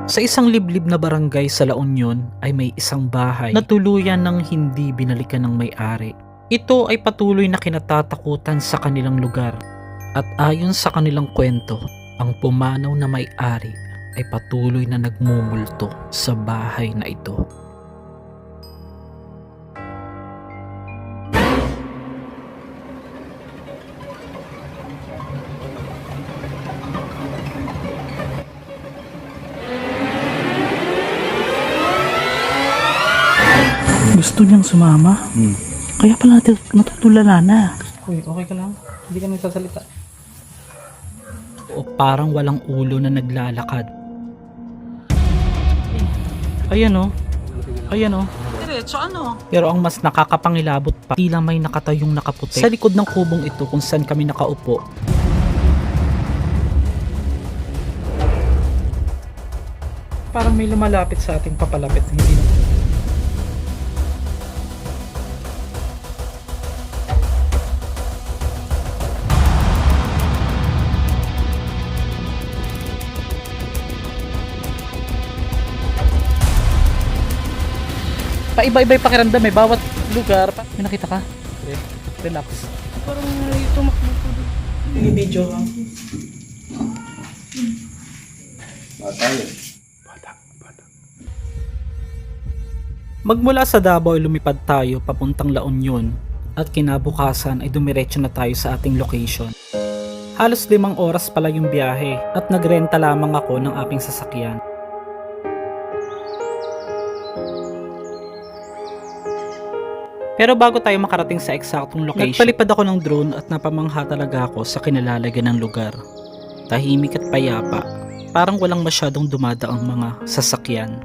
Sa isang liblib na barangay sa La Union ay may isang bahay na tuluyan ng hindi binalikan ng may-ari. Ito ay patuloy na kinatatakutan sa kanilang lugar at ayon sa kanilang kwento, ang pumanaw na may-ari ay patuloy na nagmumulto sa bahay na ito. Gusto niyang sumama. Kaya pala natutulala na. Uy, okay ka lang? Hindi ka nagsasalita. O parang walang ulo na naglalakad. Ayan o. Ayan o. Diretso ano? Pero ang mas nakakapangilabot pa, tila may nakatayong nakaputi sa likod ng kubong ito kung saan kami nakaupo. Parang may lumalapit sa ating papalapit na hindi na. Paiba-iba yung pakiramdam eh, bawat lugar. May nakita ka? Okay. Relax. Parang tumakbo po doon. Ini-video ka. Bata. Magmula sa Davao ay lumipad tayo papuntang La Union at kinabukasan ay dumiretso na tayo sa ating location. Halos 5 oras pala yung biyahe at nagrenta lamang ako ng aking sasakyan. Pero bago tayo makarating sa eksaktong location, nagpalipad ako ng drone at napamangha talaga ako sa kinalalagyan ng lugar. Tahimik at payapa, parang walang masyadong dumadaang mga sasakyan.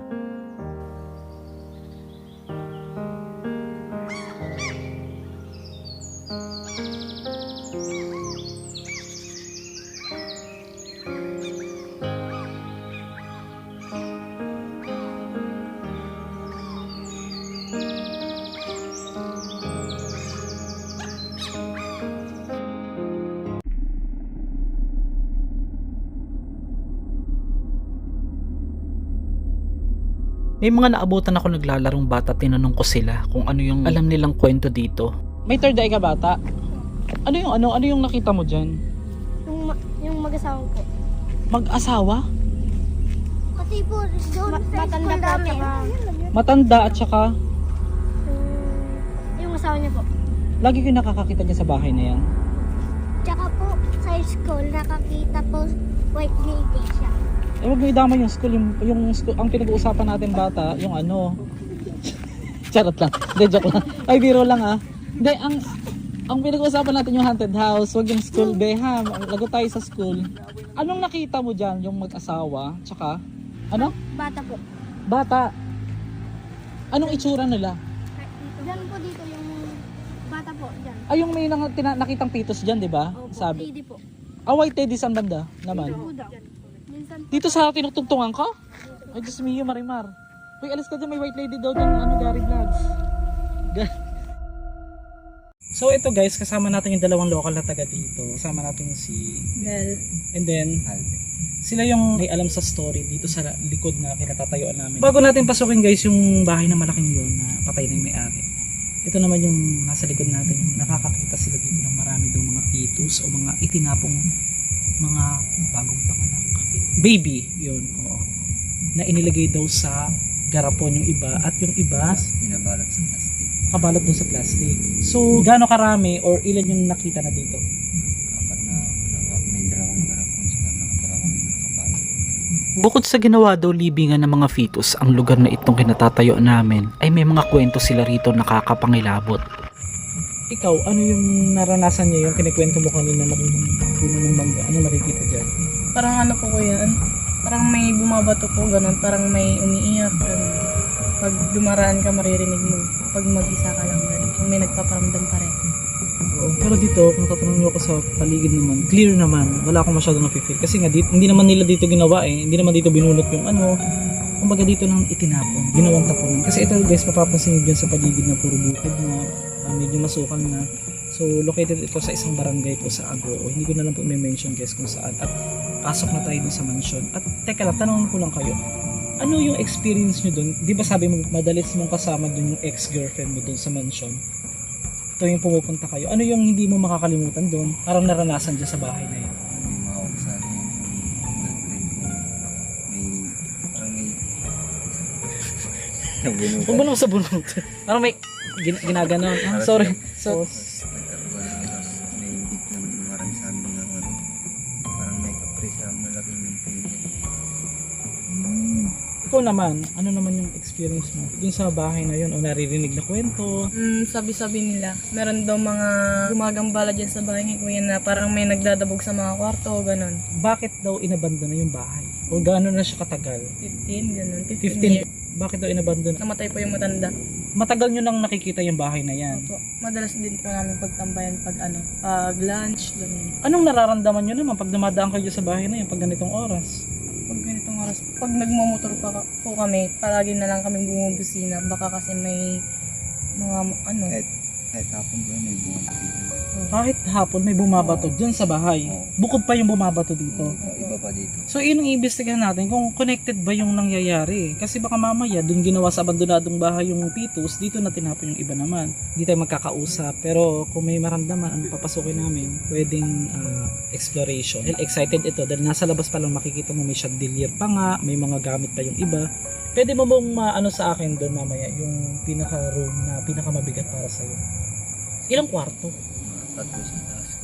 May mga naabutan ako naglalarong bata, tinanong ko sila kung ano yung alam nilang kwento dito. May third eye ka bata? Ano yung nakita mo dyan? Yung mag-asawa po. Mag-asawa? Kasi po, doon matanda pa tsaka Matanda at saka yung asawa niya po. lagi ko nakakakita niya sa bahay na yan. Tsaka po, sa school, nakakita po white lady siya. Eh wag mo idama yung school, yung school, ang pinag-uusapan natin bata, yung ano. Charot lang. Hindi, joke lang. Ay, biro lang ah. Hindi, ang pinag-uusapan natin yung haunted house, wag yung school, beha. Lago tayo sa school. Anong nakita mo dyan, yung mag-asawa, tsaka, ano? Bata po. Bata. Anong itsura nila? Diyan po dito yung bata po, diyan. Ay, yung may nakitang pitos dyan, di ba? Opo, Sabi. lady po. Ah, white teddy saan banda naman? Dito po daw. Minsan po. Dito sa tinutungtungan ka? Ay, Diyos mio, Marimar. Uy, alis ka dyan, may white lady daw dyan, Gary Vlogs. So ito guys, kasama natin yung dalawang local na taga dito. Kasama natin si Well, and then sila yung may alam sa story dito sa likod na kinatatayuan namin. Bago natin pasukin guys yung bahay na malaking yun na patay na yung may-ari. Ito naman yung nasa likod natin, yung nakakakita sila dito ng marami daw mga fetus o mga itinapong mga bagong panganak. Baby, yun. Oo. Na inilagay daw sa garapon yung iba at yung iba Binabalot sa plastic. kabalot doon sa plastic. So, gaano karami or ilan yung nakita na dito? Kapag may dalawang garapon sila, nakadalawang nakabalot. Bukod sa ginawa daw libingan ng mga fetus, ang lugar na itong kinatatayo namin ay may mga kwento sila rito nakakapangilabot. Ikaw, ano yung naranasan niyo, yung kinikwento mo kanina na puno ng mangga? Ano nakikita dyan? Parang ano po yan, parang may bumabato po, ganun, parang may umiiyak, ganun. Pag dumaraan ka, maririnig mo. Pag mag-isa ka lang, ganun. Kung may nagpaparamdam pa rin. Oo. Pero dito, kung tatanong niyo ako sa paligid naman, clear naman. Wala akong masyadong nafe-feel. Kasi nga, hindi naman nila dito ginawa eh. Hindi naman dito binunot yung ano. Kumbaga dito nang itinapon. Ginawang tapunan. Kasi ito guys, mapapansin niyo dyan sa paligid na puro bukid na medyo masukal na. So, located ito sa isang barangay po sa Agoo. Hindi ko na lang po i-mention guys kung saan. At pasok na tayo dun sa mansion. At teka lang, tanongin ko lang kayo. Ano yung experience nyo doon? Di ba sabi mo, madalis mong kasama doon yung ex-girlfriend mo doon sa mansion? Ito yung pumupunta kayo. Ano yung hindi mo makakalimutan doon? Parang naranasan dyan sa bahay na yan. May mawag sa akin yung girlfriend ko. Parang may... Nabunutan. Huwag mo naman sa bunot. Parang may ginaganon. Ah, sorry. So, Nagkaroon ng iras. May big na marami sa amin na ano. Parang may kapre sa malaking mintin. ikaw naman, ano naman yung experience mo dun sa bahay na yun o naririnig na kwento? Sabi-sabi nila, meron daw mga gumagambala dyan sa bahay ni Kuya na parang may nagdadabog sa mga kwarto, ganun. Bakit daw inabandona yung bahay? O gaano na siya katagal? 15, ganun. 15 years. 15? Bakit daw inabandona? Namatay po yung matanda. Matagal nyo nang nakikita yung bahay na yan. Opo. Madalas din po namin pagtambayan pag pag lunch, ganun. Anong nararamdaman nyo naman pag dumadaan kayo sa bahay na yan pag ganitong oras? Pag ganitong oras, pag nagmamotor po kami, palagi na lang kami bumubusina. Baka kasi may mga Kahit hapon ba may buwan dito. Kahit hapon may bumabato dyan sa bahay. Bukod pa yung bumabato dito. Iba pa dito. So, yun ang iimbestigahan natin kung connected ba yung nangyayari. Kasi baka mamaya, dun ginawa sa abandonadong bahay yung pitos, dito na tinapon yung iba naman. Hindi tayo magkakausap. Pero kung may maramdaman, ang papasukin namin, pwedeng exploration. Dahil excited ito, dahil nasa labas pa lang makikita mo may chandelier pa nga, may mga gamit pa yung iba. Pwede mo bang maano sa akin doon mamaya, yung pinaka-room na pinaka-mabigat para sa'yo? Ilang kwarto? Tatlo sa taas.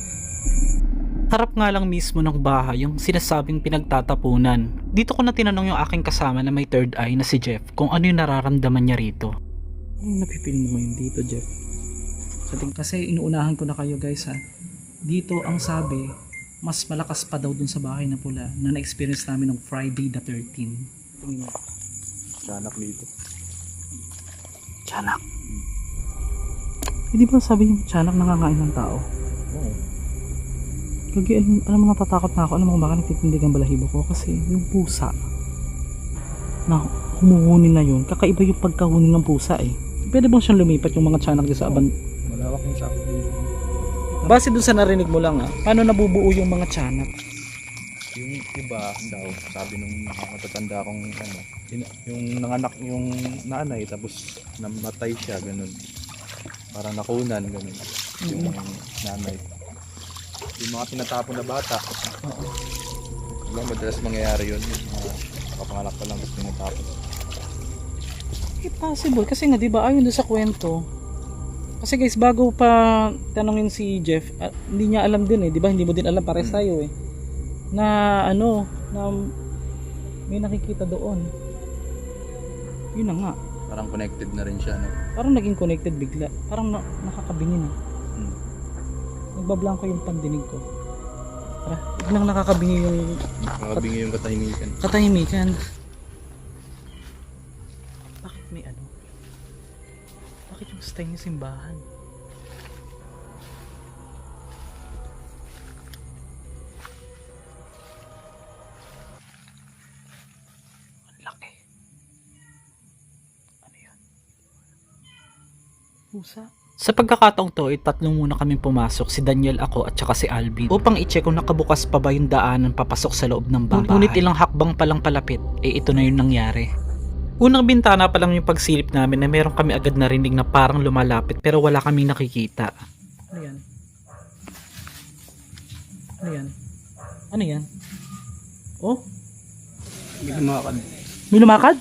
Harap nga lang mismo ng bahay yung sinasabing pinagtatapunan. Dito ko na tinanong yung aking kasama na may third eye na si Jeff kung ano yung nararamdaman niya rito. Anong napipil mo ngayon dito, Jeff? Kasi inuunahan ko na kayo guys ha. Dito ang sabi, mas malakas pa daw dun sa bahay na pula na na-experience namin ng Friday the 13th. Tingin mo. Sanak dito. Tiyanak. Hindi ba sabi yung tiyanak nangangain ng tao? Oo. Kagi, alam mo natatakot na ako. Alam mo kung bakit nagtitindig ang balahibo ko? Kasi yung pusa na humuhuni na yun, kakaiba yung pagkahuni ng pusa eh. Pwede bang siyang lumipat yung mga tiyanak dyan sa aban? Malawak yung sakit dito. Base dun sa narinig mo lang paano nabubuo yung mga tiyanak? Yung iba daw, sabi nung matatanda kong yung nanganak yung nanay tapos namatay siya, ganun. Parang nakunan, ganun. Yung nanay. Yung mga tinatapon na bata. Diba, madalas mangyayari yun. Yung mga nakapanganak pa lang tapos tinatapon. Possible kasi nga 'di ba ayon doon sa kwento. Kasi guys, bago pa tanongin si Jeff, hindi niya alam din 'di ba? Hindi mo din alam, pares tayo na na may nakikita doon. Yun na nga. Parang connected na rin siya, no? Parang naging connected bigla. Parang nakakabingi na. Nagbablanko yung pandinig ko. Tara, biglang nakakabingi yung Nakabingi yung katahimikan. katahimikan. Bakit may Bakit yung stay niya simbahan? Ang laki. Ano yan? Pusa? Sa pagkakataong to, tatlong muna kaming pumasok, si Daniel, ako at saka si Alvin, upang i-check kung nakabukas pa ba yung daanan papasok sa loob ng bahay. Ngunit ilang hakbang palang palapit, ito na yung nangyari. Unang bintana pa lang yung pagsilip namin na meron kami agad narinig na parang lumalapit pero wala kaming nakikita. Ano yan? Ano yan? Ano yan? Oh? May lumakad. May lumakad?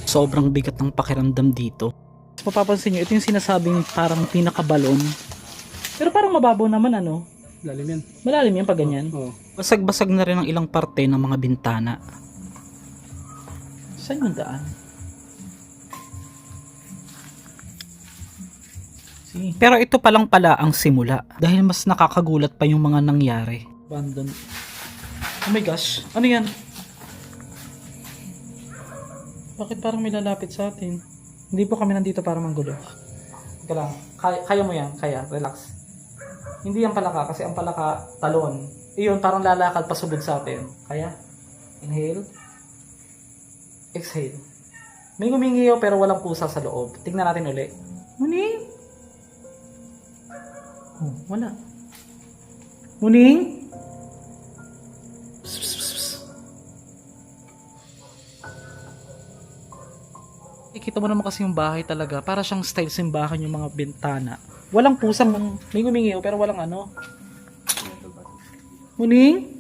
Sobrang bigat ng pakiramdam dito. Mapapansin nyo, ito yung sinasabing parang pinakabalon. Pero parang mababaw naman Lalim yan. Malalim yan pag ganyan. Oo. Basag-basag na rin ang ilang parte ng mga bintana. Saan yung daan? Si Pero ito pa lang pala ang simula dahil mas nakakagulat pa yung mga nangyari. Abandon. Oh my gosh. Ano yan? Bakit parang may lalapit sa atin? Hindi po kami nandito para manggulo. Teka lang. Kaya mo yan. Kaya. Relax. Hindi yan palaka kasi ang palaka talon. Iyon parang lalakad pasubod sa atin. Kaya? Inhale. Exhale. May humingiyo pero walang pusa sa loob. Tingnan natin uli. Muning? Oh, wala. Muning? Ikita mo naman kasi yung bahay talaga. Para siyang style simbahan yung mga bintana. Walang pusang, may gumingiw pero walang ano. Muning?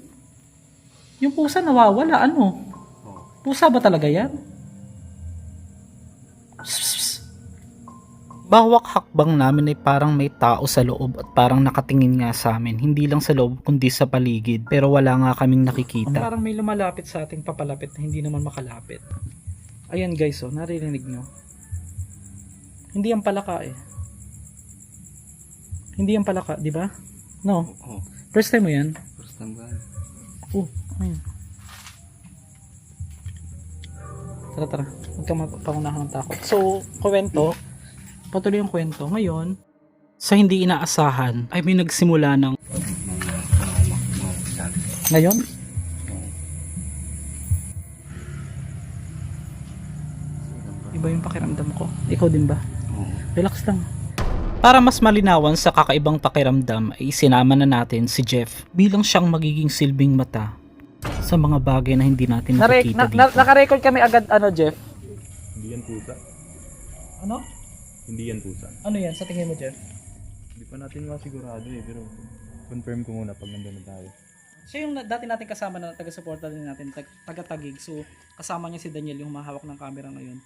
Yung pusa nawawala, ano? Pusa ba talaga yan? Bawat hakbang namin ay parang may tao sa loob at parang nakatingin nga sa amin. Hindi lang sa loob kundi sa paligid. Pero wala nga kaming nakikita. Parang may lumalapit sa ating papalapit na hindi naman makalapit. Ayan guys, oh, naririnig nyo. Hindi yan palaka eh. Hindi yan palaka, di ba? No? Oo. First time mo yan? First time ba? Oh, ayun. Tara. Huwag ka mapangunahan ng takot. So, kwento. Patuloy yung kwento. Ngayon, Sa hindi inaasahan ay may nagsimula ng ngayon, iba yung pakiramdam ko. Ikaw din ba? Relax lang. Para mas malinawan sa kakaibang pakiramdam ay isinama na natin si Jeff bilang siyang magiging silbing mata sa mga bagay na hindi natin nakikita dito. Naka-record kami agad, Jeff? Hindi yan pusa. Ano? Hindi yan pusa. Ano yan sa tingin mo, Jeff? Hindi pa natin masigurado eh, pero confirm ko muna pag nandun na tayo. Siya yung dati natin kasama na taga-suporta din natin, taga-tagig. So, kasama niya si Daniel, yung humahawak ng camera ngayon.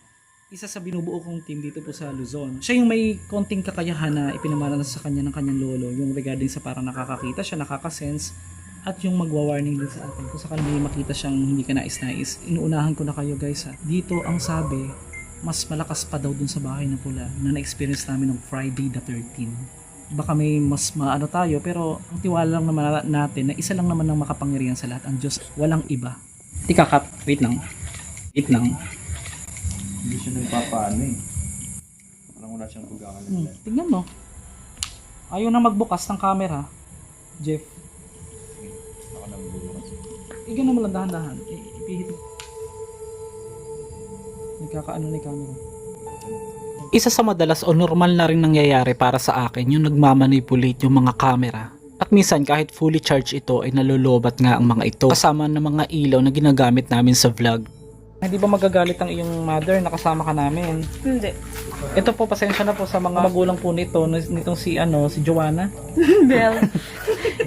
Isa sa binubuo kong team dito po sa Luzon. Siya yung may konting kakayahan na ipinamana sa kanya ng kanyang lolo, yung regarding sa parang nakakakita siya, nakakasense, at yung magwa-warning din sa atin. Kung sakali may makita siyang hindi ka nais-nais, inuunahan ko na kayo guys ha. Dito ang sabi, mas malakas pa daw dun sa bahay na pula na na-experience namin ng Friday the 13th. Baka may mas maano tayo, pero ang tiwala lang naman natin na isa lang naman ang makapangyarihan sa lahat, ang Diyos, walang iba. Tika Kap, wait lang. Hindi siya nagpapaano eh. Parang wala siyang pagkakalan. Tingnan mo. Ayaw na magbukas ng camera. Jeff. Ako na magbubukas. Igano mo lang dahan-dahan. Ipihit mo. Nagkakaano na yung camera. Isa sa madalas o normal na rin nangyayari para sa akin yung nagmamanipulate yung mga camera. At minsan kahit fully charged ito ay nalolobat nga ang mga ito kasama ng mga ilaw na ginagamit namin sa vlog. Hindi ba magagalit ang iyong mother na kasama ka namin? Hindi. Ito po, pasensya na po sa mga magulang po nitong si Joanna. Bell.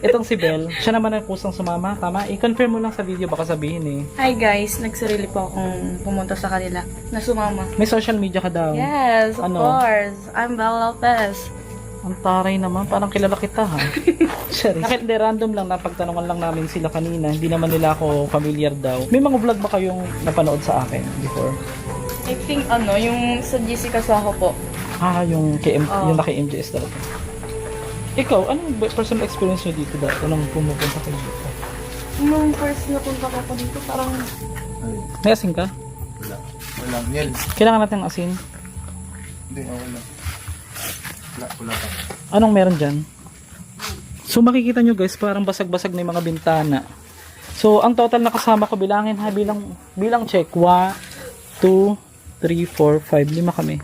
Itong si Belle. Siya naman ang kusang sumama, tama? I-confirm mo lang sa video, baka sabihin eh. Hi guys, nagsarili po akong pumunta sa kanila na sumama. May social media ka daw. Yes, of Ano? course. I'm Bella Lopez. Ang taray naman, parang kilala kita ha. Sorry. Hindi, random lang, napagtanungan lang namin sila kanina. Hindi naman nila ako familiar daw. May mga vlog ba kayong napanood sa akin before? I think yung sa GC Kasaho po. Yung Oh. yung naka-MJS talaga. Ikaw, anong personal experience nyo dito dati nung pumupunta kayo dito? Nung first na punta ko dito, parang May asin ka? Wala. Walang yan. Kailangan natin ng asin. Hindi, wala. Wala pa. Anong meron dyan? So makikita nyo guys, parang basag-basag na yung mga bintana. So ang total na kasama ko, bilangin ha, bilang check. 1, 2, 3, 4, 5, 5 kami.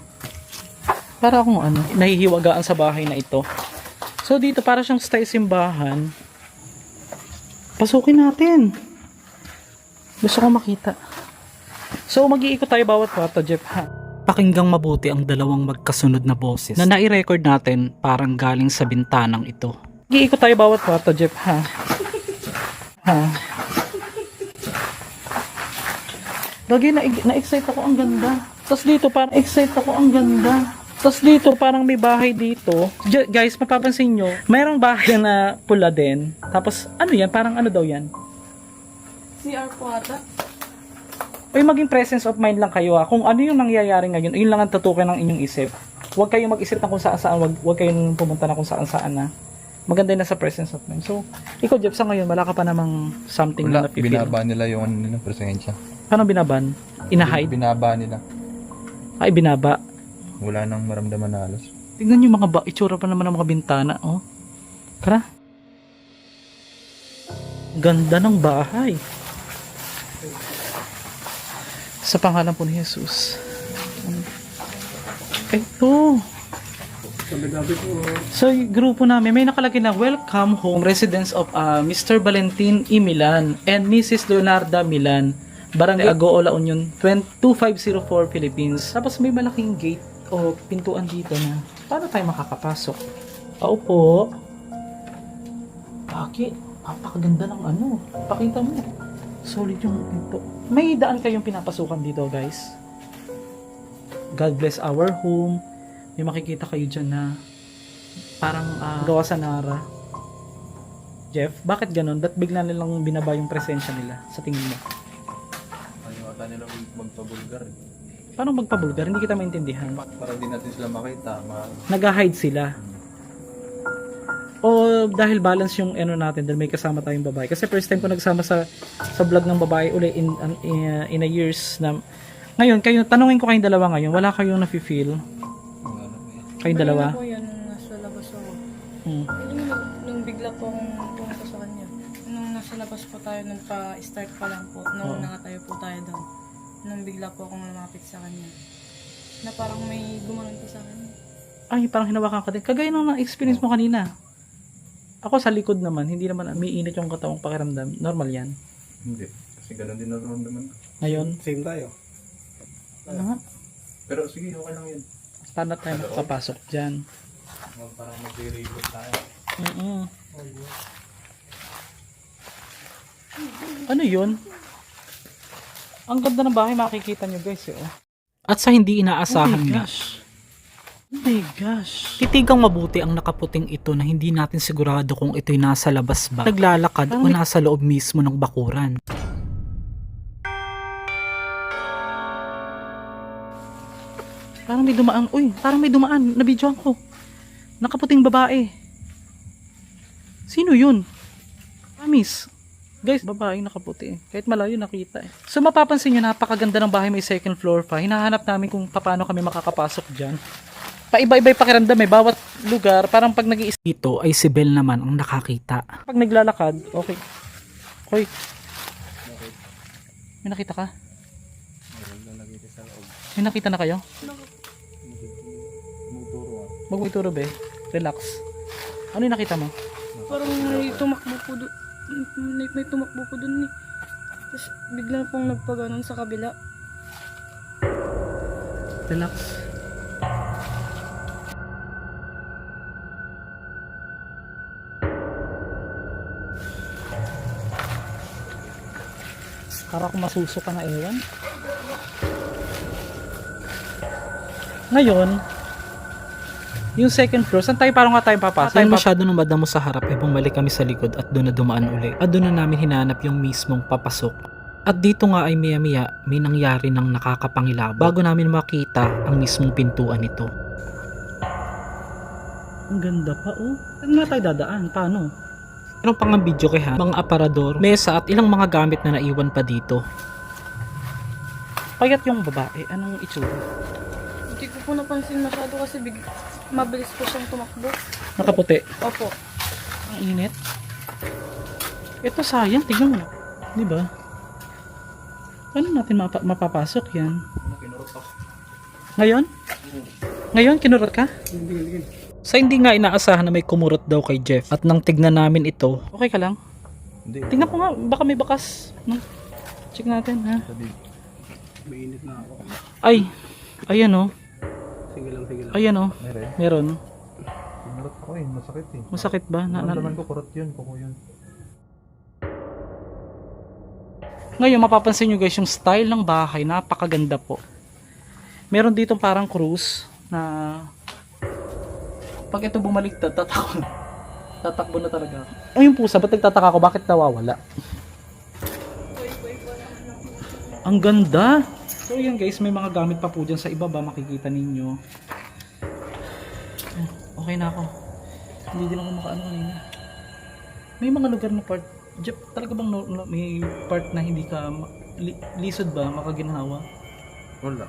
Para akong nahihiwagaan sa bahay na ito. So dito para siyang style simbahan. Pasukin natin. Gusto ko makita. So mag-iikot tayo bawat kwarto, Jeff ha. Pakinggang mabuti ang dalawang magkasunod na boses na nai-record natin parang galing sa bintanang ito. Mag-iikot tayo bawat kwarto, Jeff ha. Lagi na-excite ako, ang ganda. Tapos dito parang excite ako, ang ganda. Tapos dito parang may bahay dito. Guys, mapapansin nyo, mayroong bahay na pula din. Tapos ano yan? Parang ano daw yan? CR po ata. O maging presence of mind lang kayo ha. Kung ano yung nangyayari ngayon, yun lang ang tutukan ng inyong isip. Huwag kayong mag-isip na kung saan-saan. Huwag kayong pumunta na kung saan-saan na. Maganda yun na sa presence of mind. So, ikaw Jeff, sa ngayon, wala ka pa namang something Wala, na napipil. binaba nila yung ano nila, presensya. Paano binaban? Ina-hide? Binaba nila. Ay, binaba. Wala nang maramdaman na halos. Tingnan yung mga itsura pa naman ng mga bintana, oh. Tara. Ganda ng bahay. Sa pangalan po ni Jesus. Ito. So, yung grupo namin, may nakalagay na welcome home residence of Mr. Valentin E. Milan and Mrs. Leonarda Milan. Barangay Agoo, La Union, 2504 Philippines. Tapos may malaking gate o pintuan dito na paano tayo makakapasok? Tao po. Bakit? Napakaganda ng ano. Pakita mo. Solid yung pinto. May daan kayong pinapasukan dito, guys. God bless our home. May makikita kayo dyan na parang gawa sa Nara. Jeff, bakit ganun? Ba't bigla nilang binaba yung presensya nila sa tingin mo? Ayaw ata nila magpabulgar eh. Paano magpabulgar? Hindi kita maintindihan. Para di natin sila makita. Nag-hide sila. O dahil balance yung ano natin dahil may kasama tayong babae. Kasi first time ko nagsama sa vlog ng babae uli in a years na ngayon, kayo, tanungin ko kayong dalawa ngayon, wala kayong nafe-feel? Kayong dalawa? Kanina po yan, nung nasa labas ako. Hmm. Nung bigla po akong pumunta sa kanya. Nung nasa labas po tayo, nung pa-start pa lang po, nung nakatayo po tayo doon. Nung bigla po akong lumapit sa kanya. Na parang may gumanon po sa akin. Ay, parang hinawakan ka din. Kagaya nung na-experience mo kanina. Ako sa likod naman, hindi naman may init yung katawang pakiramdam. Normal yan. Hindi. Kasi ganun din naman. Ngayon, Same tayo. ano nga? Pero sige, okay lang yun. Paano tayo makapasok dyan? Parang mag-re-reboot tayo. Ano yun? Ang ganda ng bahay, makikita nyo guys. Eh. At sa hindi inaasahan nga, Oh my gosh. titigang mabuti ang nakaputing ito na hindi natin sigurado kung ito'y nasa labas ba, naglalakad o nasa loob mismo ng bakuran. Parang may dumaan. Uy, parang may dumaan. Nabidyoan ko. Nakaputing babae. Sino yun? Amis. Guys, babaeng nakaputi. Kahit malayo nakita eh. So mapapansin nyo, napakaganda ng bahay, may second floor pa. Hinahanap namin kung paano kami makakapasok dyan. Paiba-iba yung pakiramdam eh. Bawat lugar, parang pag nag-iisa. Dito ay si Bel naman ang nakakita. Pag naglalakad, okay. Hoy. May nakita ka? May nakita na kayo? Huwag mo ituro be. Relax. Ano yung nakita mo? Parang may tumakbo po doon. May tumakbo po doon eh. Tapos bigla pong nagpaganon sa kabila. Relax. Para kung masuso ka na ewan. Ngayon, yung second floor, saan tayo parang nga tayo papasok? Tayo masyado nang madamo sa harap eh bumalik kami sa likod at doon na dumaan uli. At doon na namin hinanap yung mismong papasok. At dito nga ay maya-maya may nangyari ng nakakapangilabot bago namin makita ang mismong pintuan nito. Ang ganda pa oh. Saan nga tayo dadaan? Paano? Meron pang ang video kaya mga aparador, mesa at ilang mga gamit na naiwan pa dito. Payat yung babae. Anong itsura? Hindi ko po napansin masyado kasi mabilis po siyang tumakbo. Nakaputi. Opo. Ang init. Ito sayang. Tignan mo. Di ba? Paano natin mapapasok yan? Ngayon? Ngayon, kinurot ka? Sa hindi nga inaasahan na may kumurot daw kay Jeff at nang tignan namin ito, Okay ka lang? Hindi. Tingnan ko nga. Baka may bakas. No? Check natin ha. Mainit na ako. Ay. Ayan oh. Sige lang. Ayan oh. Meron. Kumurot ako eh. Masakit eh. Masakit ba? Naman ko kurot yun. Kuko yun. Ngayon, mapapansin nyo guys, yung style ng bahay, napakaganda po. Meron dito parang cruise na pag ito bumaliktad, tatakbo na talaga. Ay, yung pusa, ba't nagtataka ako? Bakit nawawala? Ang ganda! So yan guys, may mga gamit pa po dyan sa ibaba, makikita ninyo. Okay na ako. Hindi din ako makaano kanina. May mga lugar na part, Jeff, talaga bang may part na hindi ka lisod ba, makaginhawa? Wala.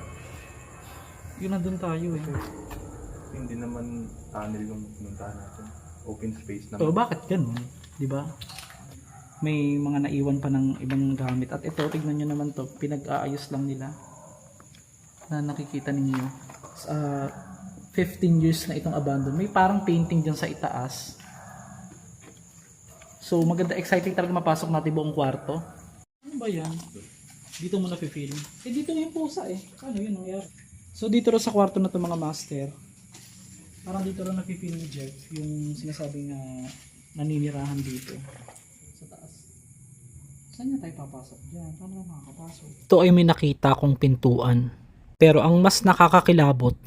Yun nandun tayo eh. Hindi naman tunnel yung pinuntahan natin. Open space naman. So bakit ganun? 'Di ba? May mga naiwan pa ng ibang gamit at ito, tignan nyo naman to, pinag-aayos lang nila na nakikita ninyo. 15 years na itong abandon. May parang painting dyan sa itaas. So maganda, exciting talaga mapasok natin buong kwarto. Ano ba yan? Dito mo na-feel. Dito yung pusa eh. Ano yun nangyari? So dito rin sa kwarto na to mga master, parang dito rin na-feel ni Jeff yung sinasabing naninirahan dito sa taas. Saan niya tayo papasok dyan? Paano na makakapasok? Ito ay may nakita kong pintuan. Pero ang mas nakakakilabot,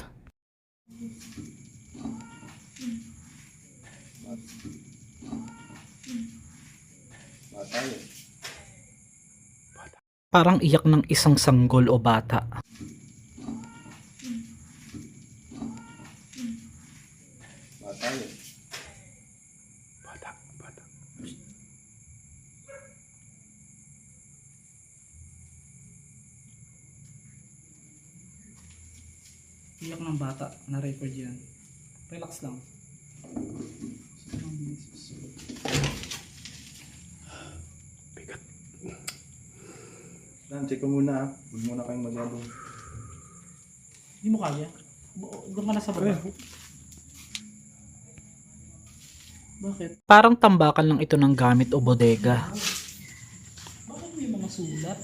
Bata yun. parang iyak ng isang sanggol o bata. Bata yun. Bata. Iyak ng bata, na-record yan. Relax lang. Dan, check ko muna ha. Huwag muna kayong masyadong... Hindi mo kaya? Doon ka na sa baba. Bakit? Parang tambakan lang ito ng gamit o bodega. Bakit may mga sulat?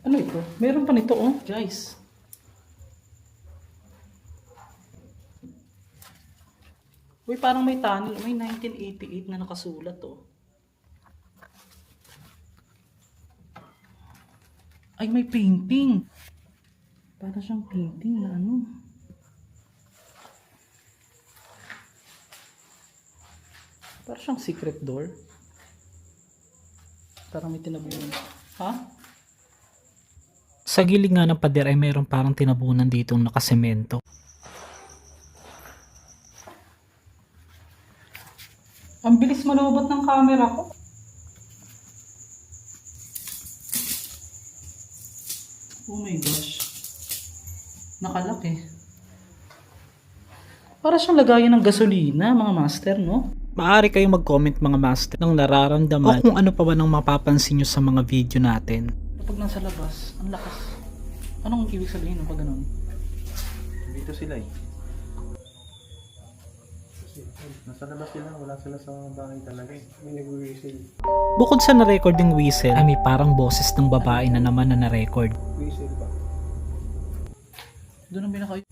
Ano ito? Meron pa nito oh, guys. Uy, parang may tunnel. May 1988 na nakasulat oh. Ay, may painting. Para siyang painting na ano. Para siyang secret door. Parang may tinabunan. Ha? Sa gilid nga ng pader ay mayroong parang tinabunan ditong nakasemento. Ang bilis malobot ng camera ko. Oh my gosh. Nakalak eh. Para siyang lagayan ng gasolina, mga master, no? Maaari kayong mag-comment mga master ng nararamdaman o kung ano pa ba nang mapapansin nyo sa mga video natin. Kapag nasa labas, ang lakas. Anong ibig sabihin ng pag ganun? Dito sila eh. Nasa labas sila, wala sila sa bahay talaga eh. May nag-whistle. Bukod sa na-recording whistle, ay may parang boses ng babae na naman na na-record. Whistle ba? Doon ang binakayo.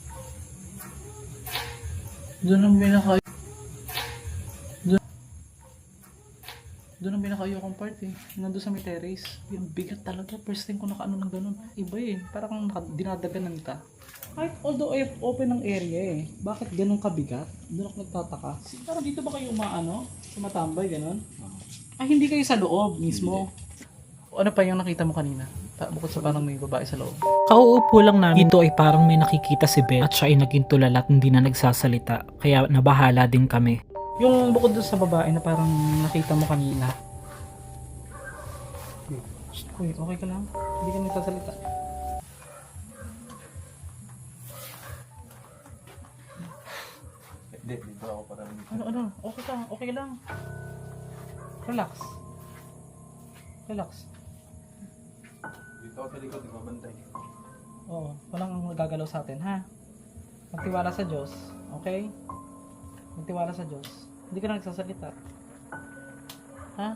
Doon ang binakayo. Doon ang binakayo kong part eh. Nandun sa may terrace. Yung bigat talaga. First time ko nakaano ng ganun. Iba eh. Parang dinadaganan ka. Kahit although open ang area eh. Bakit ganun kabigat? Doon ako nagtataka. Parang dito ba kayo umaano? Tumatambay ganun? Ay hindi kayo sa loob mismo. Ano pa yung nakita mo kanina? Bukod sa parang may babae sa loob. Kauupo lang namin dito ay parang may nakikita si Beth at siya ay naging tulala at hindi na nagsasalita. Kaya nabahala din kami. Yung bukod doon sa babae na parang nakita mo kanina. Uy, okay ka lang? Hindi ka nagsasalita. Hindi, dito ako para rin. Ano? Okay lang. Relax. Dito ako sa likod, nagbabantay. Oo, walang magagalaw sa atin, ha? Magtiwala sa Diyos, okay? Magtiwala sa Diyos. Hindi ka na nagsasalita. Ha?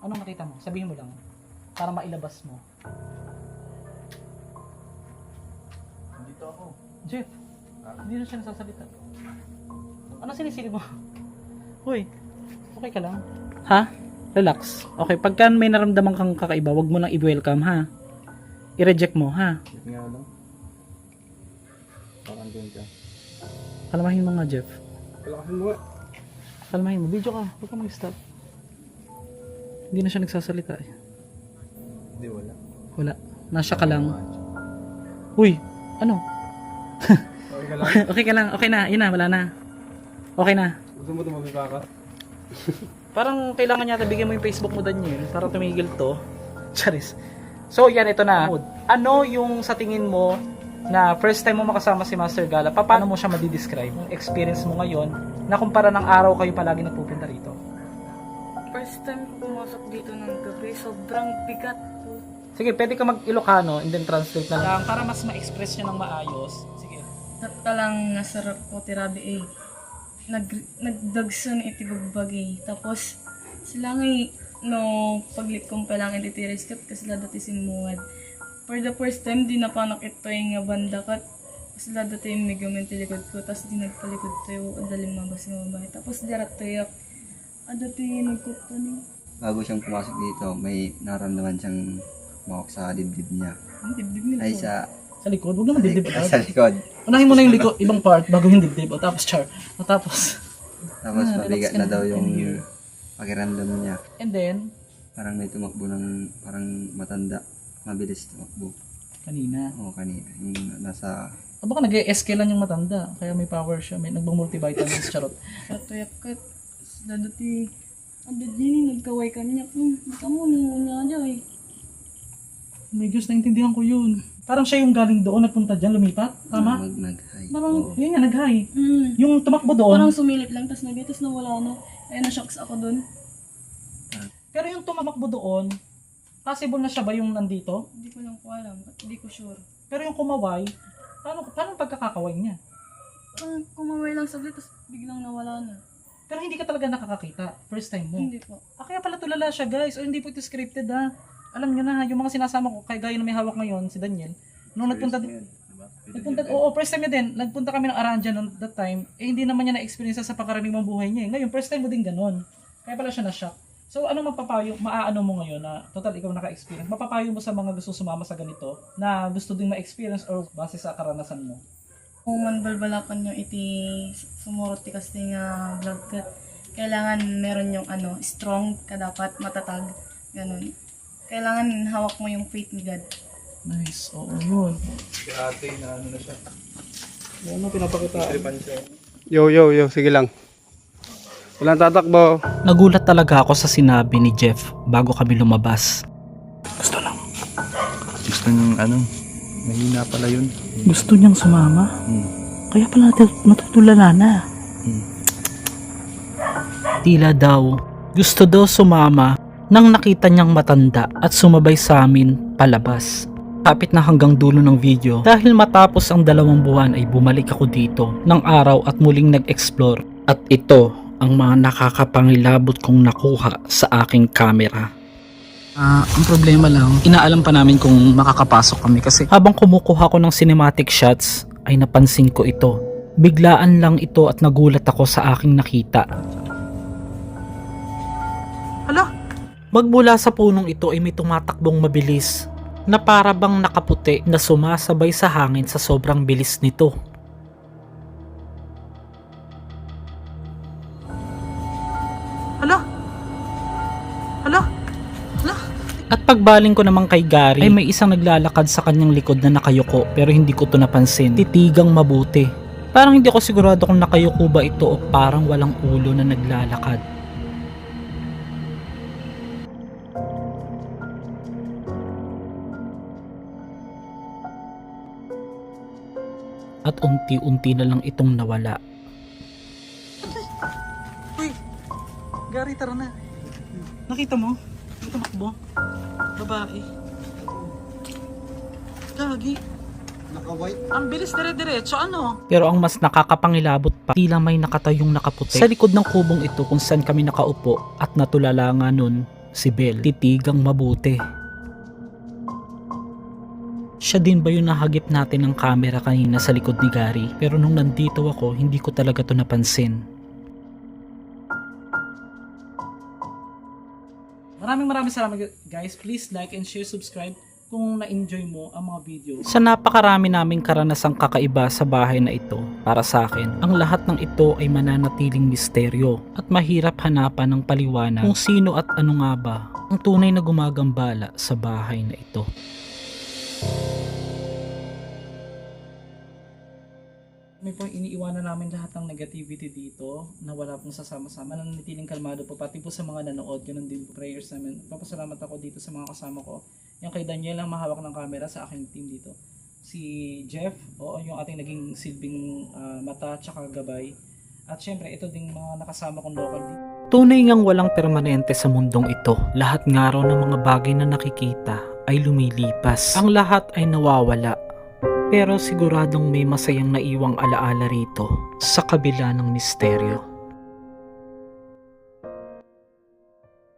Anong nakita mo? Sabihin mo lang. Para mailabas mo. Dito ako. Jeff, hindi na siya nagsasalita. Ano sinisilip mo? Hoy, okay ka lang? Ha? Relax. Okay, pagka may naramdaman kang kakaiba, wag mo nang i-welcome, ha? I-reject mo, ha? Dito nga lang. Parang doon ka. Kalmahin mo nga, Jeff. Palakasin mo nga. Kalmahin mo. Video ka. Huwag ka mag-stop. Hindi na siya nagsasalita eh. Hindi, wala. Wala. Nasya ka lang. Uy! Ano? Okay ka lang? Okay ka lang. Okay na. Yun na. Wala na. Okay na. Gusto mo tumabig ka? Parang kailangan yata bigyan mo yung Facebook mo, Daniel. Para tumigil to. Charis. So, yan. Ito na. Ano yung sa tingin mo na first time mo makasama si Master Gala, paano mo siya madi-describe? Yung experience mo ngayon na kumpara ng araw kayo palagi nagpupunta rito. First time ko pumasok dito ng gabi, sobrang bigat po. Sige, pwede ka mag-Ilocano and then translate na lang. Para mas ma-express nyo ng maayos. Sige. Talang nasarap po tirabi eh. nagdagsan iti bagbagi. Tapos sila ngay no paglit kong palang iti tiriskat kasi sila dati sinuad. For the first time di napanak ito yung nga banda kat sila dati yung megamen tilikod ko tapos di nagpalikod tayo adaling mabas ng bahay. Tapos dirat tayo dati nagkukto ni. Bago siyang pumasok dito, may naramdaman siyang mawak sa dibdib niya. Ang dibdib nila. Ay sa Sa likod, huwag naman dibdib. sa likod. Unahin mo na yung likod, ibang part, bago yung dibdib. O tapos char. O tapos. Tapos mabigat relax na daw ka yung here. pakiramdam niya. And then, Parang may tumakbo ng parang matanda. Mabilis tumakbo. kanina. Oo, kanina. Yung nasa... Baka nag-e-escale lang yung matanda. Kaya may power siya. May nagbang multivitamins, charot. Tuyak kat sila dati din nagkaway kanya. Baka mo nung nga dyan. May Diyos, naintindihan ko yun. Parang siya yung galing doon, nagpunta dyan, lumipat. Tama? Nag-high. Parang, yun nga, nag-high. Mm. Yung tumakbo doon, Parang sumilip lang, tas nagitas na wala na. Kaya na-shocks ako dun. pero yung tumakbo doon, possible na siya ba yung nandito? Hindi ko lang po alam. Hindi ko sure. Pero yung kumaway, paano pagkakakaway niya? Parang kumaway lang saglit, tas biglang nawala na. Pero hindi ka talaga nakakakita. First time mo. Hindi po. Kaya pala tulala siya, guys. O hindi po ito scripted, ha. Alam niyo na, yung mga sinasama ko, kaya gaya na may hawak ngayon, si Daniel. Nung nagpunta, first time niya din, nagpunta kami ng Aranja noon that time, hindi naman niya na-experience sa pagkaraniwang buhay niya. Ngayon, first time mo din ganun. Kaya pala siya na-shock. So, anong mapapayo, maaano mo ngayon na, total, ikaw naka-experience, mapapayo mo sa mga gusto sumama sa ganito, na gusto din ma-experience or base sa karanasan mo? Kung manbalbalakan nyo iti sumurot ti kasi nga vlog kat, kailangan meron yung strong ka dapat, matatag, ganun. Kailangan hawak mo yung faith ni God. Nice, oo yun. Si ate na ano na siya. Ano pinapakita? Yo, sige lang. Walang tatakbo. Nagulat talaga ako sa sinabi ni Jeff bago kami lumabas. Gusto niyang mahina pala yun. Gusto niyang sumama? Kaya pala natutulala na. Tila daw, gusto daw sumama nang nakita niyang matanda at sumabay sa amin palabas. Kapit na hanggang dulo ng video dahil matapos ang 2 buwan ay bumalik ako dito ng araw at muling nag-explore. At ito ang mga nakakapangilabot kong nakuha sa aking camera. Ang problema lang, inaalam pa namin kung makakapasok kami kasi Habang kumukuha ko ng cinematic shots ay napansin ko ito. Biglaan lang ito at nagulat ako sa aking nakita. hala, Magmula sa punong ito ay may tumatakbong mabilis na para bang nakaputi na sumasabay sa hangin sa sobrang bilis nito. hala, hala, hala. At pagbaling ko naman kay Gary ay may isang naglalakad sa kanyang likod na nakayuko pero hindi ko to napansin. Titigang mabuti. Parang hindi ako sigurado kung nakayuko ba ito o parang walang ulo na naglalakad. At unti-unti na lang itong nawala. Uy, Gary, tara na. Nakita mo? May tumakbo. Babae. Gagi. Naka-white. Ang bilis dire-diretso, ano? Pero ang mas nakakapangilabot pa, tila may nakatayong nakaputi sa likod ng kubong ito kung saan kami nakaupo at natulala nga nun si Belle. Titigang mabuti. Siya din ba yung nahagip natin ng camera kanina sa likod ni Gary? Pero nung nandito ako, hindi ko talaga to napansin. Maraming salamat guys. Please like and share, subscribe kung na-enjoy mo ang mga video. Sa napakarami naming karanasang kakaiba sa bahay na ito, para sa akin, ang lahat ng ito ay mananatiling misteryo at mahirap hanapan ng paliwanag kung sino at ano nga ba ang tunay na gumagambala sa bahay na ito. May po iniiwanan namin lahat ng negativity dito na wala pong sasama-sama, nananatiling kalmado po, pati po sa mga nanood, ganun din po prayers namin. Papasalamat ako dito sa mga kasama ko. Yung kay Daniel ang mahawak ng camera sa aking team dito. Si Jeff, yung ating naging silbing mata tsaka gabay. At syempre, ito ding mga nakasama kong local dito. Tunay ngang walang permanente sa mundong ito. Lahat nga raw ng mga bagay na nakikita ay lumilipas. Ang lahat ay nawawala. Pero siguradong may masayang naiwang alaala rito sa kabila ng misteryo.